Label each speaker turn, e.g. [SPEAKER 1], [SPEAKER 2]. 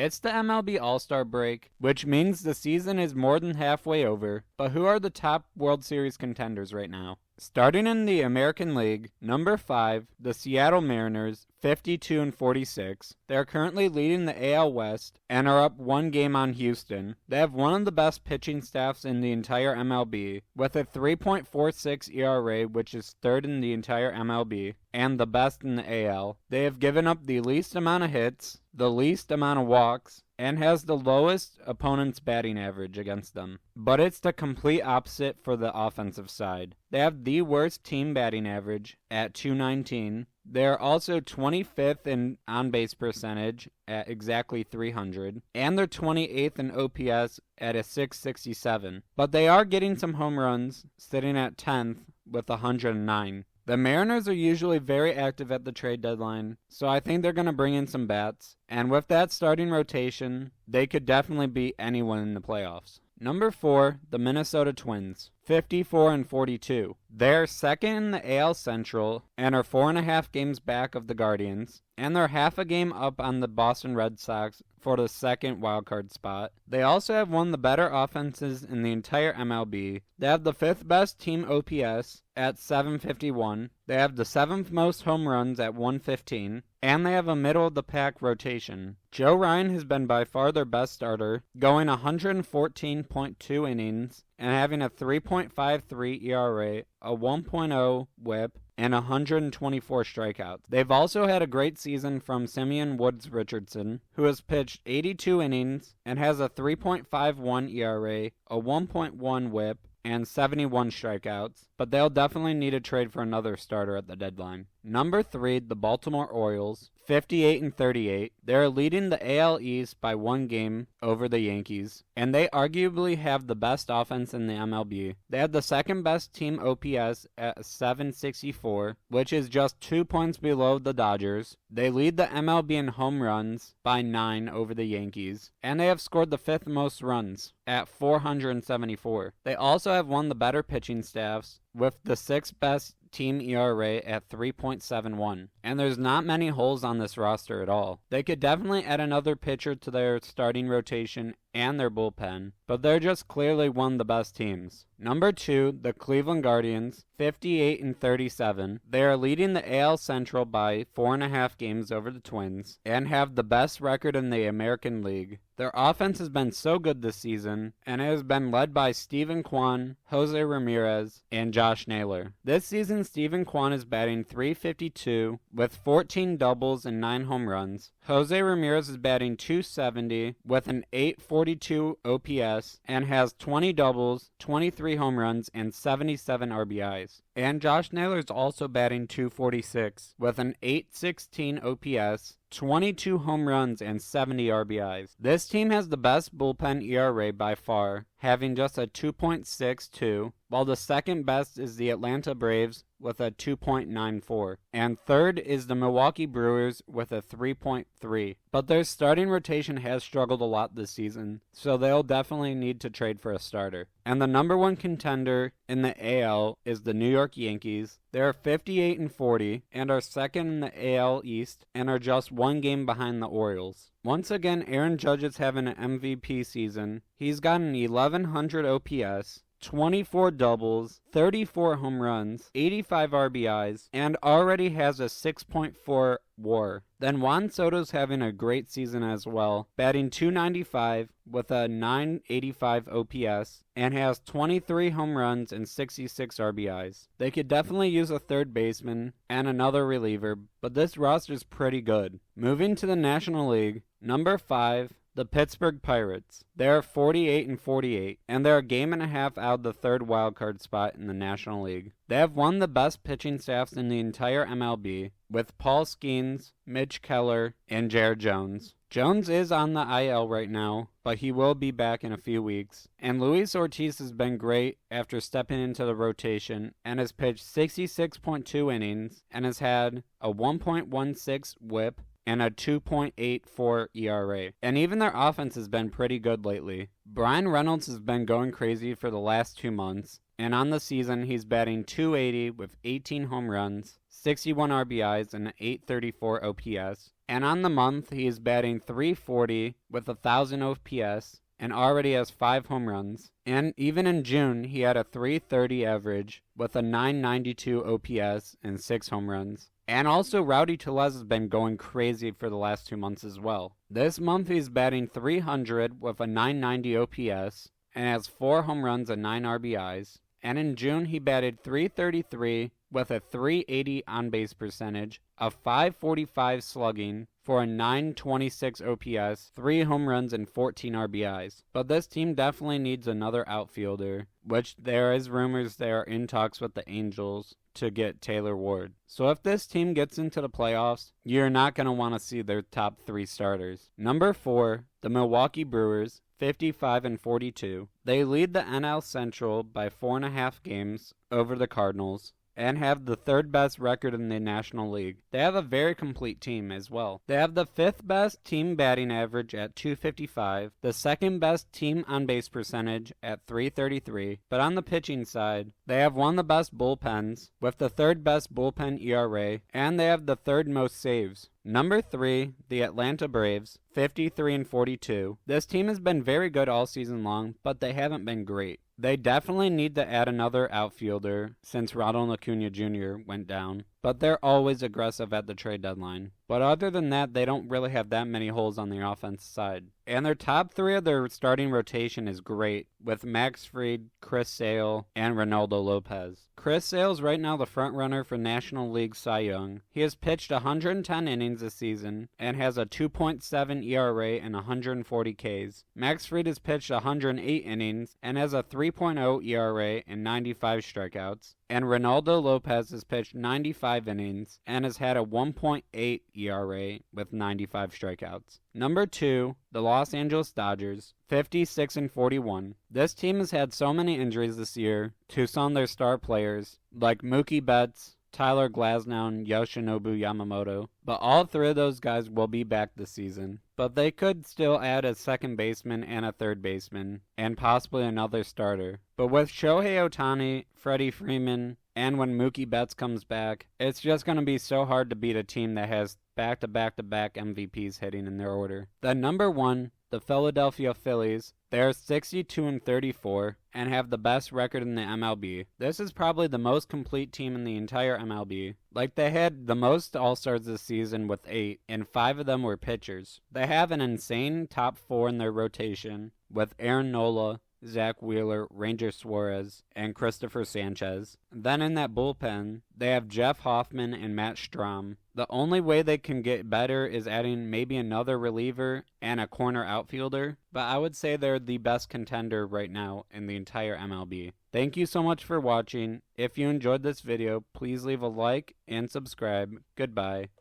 [SPEAKER 1] It's the MLB All-Star break, which means the season is more than halfway over, but who are the top World Series contenders right now? Starting in the American League, number 5, the Seattle Mariners, 52-46. They are currently leading the AL West and are up one game on Houston. They have one of the best pitching staffs in the entire MLB, with a 3.46 ERA, which is third in the entire MLB, and the best in the AL. They have given up the least amount of hits, the least amount of walks, and has the lowest opponent's batting average against them. But it's the complete opposite for the offensive side. They have the worst team batting average at .219. They're also 25th in on-base percentage at exactly .300, and they're 28th in OPS at a .667. But they are getting some home runs, sitting at 10th with 109. The Mariners are usually very active at the trade deadline, so I think they're going to bring in some bats. And with that starting rotation, they could definitely beat anyone in the playoffs. Number 4, the Minnesota Twins, 54-42. They're second in the AL Central and are 4.5 games back of the Guardians, and they're half a game up on the Boston Red Sox for the second wildcard spot. They also have one of the better offenses in the entire MLB. They have the 5th best team OPS at 751. They have the 7th most home runs at 115. And they have a middle-of-the-pack rotation. Joe Ryan has been by far their best starter, going 114.2 innings and having a 3.53 ERA, a 1.0 WHIP, and 124 strikeouts. They've also had a great season from Simeon Woods Richardson, who has pitched 82 innings and has a 3.51 ERA, a 1.1 WHIP, and 71 strikeouts, but they'll definitely need a trade for another starter at the deadline. Number 3, the Baltimore Orioles, 58-38. They're leading the AL East by one game over the Yankees, and they arguably have the best offense in the MLB. They have the second best team OPS at 764, which is just 2 points below the Dodgers. They lead the MLB in home runs by 9 over the Yankees, and they have scored the 5th most runs at 474. They also have one of the better pitching staffs, with the 6th best team ERA at 3.71. And there's not many holes on this roster at all. They could definitely add another pitcher to their starting rotation and their bullpen, but they're just clearly one of the best teams. Number 2, the Cleveland Guardians, 58-37. They are leading the AL Central by 4.5 games over the Twins and have the best record in the American League. Their offense has been so good this season, and it has been led by Steven Kwan, Jose Ramirez, and Josh Naylor. This season, Steven Kwan is batting .352 with 14 doubles and 9 home runs. Jose Ramirez is batting .270 with an .842 OPS and has 20 doubles, 23 home runs, and 77 RBIs. And Josh Naylor is also batting .246 with an .816 OPS, 22 home runs, and 70 RBIs. This team has the best bullpen ERA by far, having just a 2.62, while the second best is the Atlanta Braves with a 2.94, and third is the Milwaukee Brewers with a 3.3. But their starting rotation has struggled a lot this season, so they'll definitely need to trade for a starter. And the number 1 contender in the AL is the New York Yankees. They're 58-40 and are second in the AL East and are just one game behind the Orioles. Once again, Aaron Judge is having an MVP season. He's got an 1100 OPS, 24 doubles, 34 home runs, 85 RBIs, and already has a 6.4 WAR. Then Juan Soto's having a great season as well, batting .295 with a 985 OPS, and has 23 home runs and 66 RBIs. They could definitely use a third baseman and another reliever, but this roster is pretty good. Moving to the National League, number 5, the Pittsburgh Pirates. They are 48-48, and they're a game and a half out of the third wildcard spot in the National League. They have one of the best pitching staffs in the entire MLB, with Paul Skeens, Mitch Keller, and Jared Jones. Jones is on the IL right now, but he will be back in a few weeks. And Luis Ortiz has been great after stepping into the rotation and has pitched 66.2 innings and has had a 1.16 WHIP and a 2.84 ERA. And even their offense has been pretty good lately. Brian Reynolds has been going crazy for the last 2 months, and on the season he's batting .280 with 18 home runs, 61 RBIs, and an .834 OPS. And on the month, he is batting .340 with 1,000 OPS and already has 5 home runs. And even in June, he had a .330 average with a .992 OPS and 6 home runs. And also, Rowdy Tellez has been going crazy for the last 2 months as well. This month, he's batting .300 with a .990 OPS and has 4 home runs and 9 RBIs. And in June, he batted .333 with a .380 on-base percentage, a .545 slugging for a .926 OPS, 3 home runs, and 14 RBIs. But this team definitely needs another outfielder, which there is rumors they are in talks with the Angels to get Taylor Ward. So if this team gets into the playoffs, you're not going to want to see their top 3 starters. Number 4, the Milwaukee Brewers, 55-42. They lead the NL Central by 4.5 games over the Cardinals and have the 3rd best record in the National League. They have a very complete team as well. They have the 5th best team batting average at .255, the 2nd best team on-base percentage at .333, but on the pitching side, they have one of the best bullpens with the 3rd best bullpen ERA, and they have the 3rd most saves. Number 3, the Atlanta Braves, 53-42. This team has been very good all season long, but they haven't been great. They definitely need to add another outfielder since Ronald Acuna Jr. went down, but they're always aggressive at the trade deadline. But other than that, they don't really have that many holes on the offense side. And their top 3 of their starting rotation is great, with Max Fried, Chris Sale, and Ronaldo Lopez. Chris Sale is right now the front runner for National League Cy Young. He has pitched 110 innings this season and has a 2.7 ERA and 140 Ks. Max Fried has pitched 108 innings and has a 3.0 ERA and 95 strikeouts. And Ronaldo Lopez has pitched 95 innings and has had a 1.8 ERA with 95 strikeouts. Number 2, the Los Angeles Dodgers, 56-41. This team has had so many injuries this year to some of their star players like Mookie Betts, Tyler Glasnow, and Yoshinobu Yamamoto, but all 3 of those guys will be back this season. But they could still add a second baseman and a third baseman, and possibly another starter. But with Shohei Ohtani, Freddie Freeman, and when Mookie Betts comes back, it's just going to be so hard to beat a team that has back-to-back-to-back MVPs hitting in their order. The number 1, the Philadelphia Phillies, they're 62-34 and have the best record in the MLB. This is probably the most complete team in the entire MLB. Like, they had the most All-Stars this season with 8, and 5 of them were pitchers. They have an insane top 4 in their rotation with Aaron Nola, Zach Wheeler, Ranger Suarez, and Christopher Sanchez. Then in that bullpen, they have Jeff Hoffman and Matt Strahm. The only way they can get better is adding maybe another reliever and a corner outfielder, but I would say they're the best contender right now in the entire MLB. Thank you so much for watching. If you enjoyed this video, please leave a like and subscribe. Goodbye.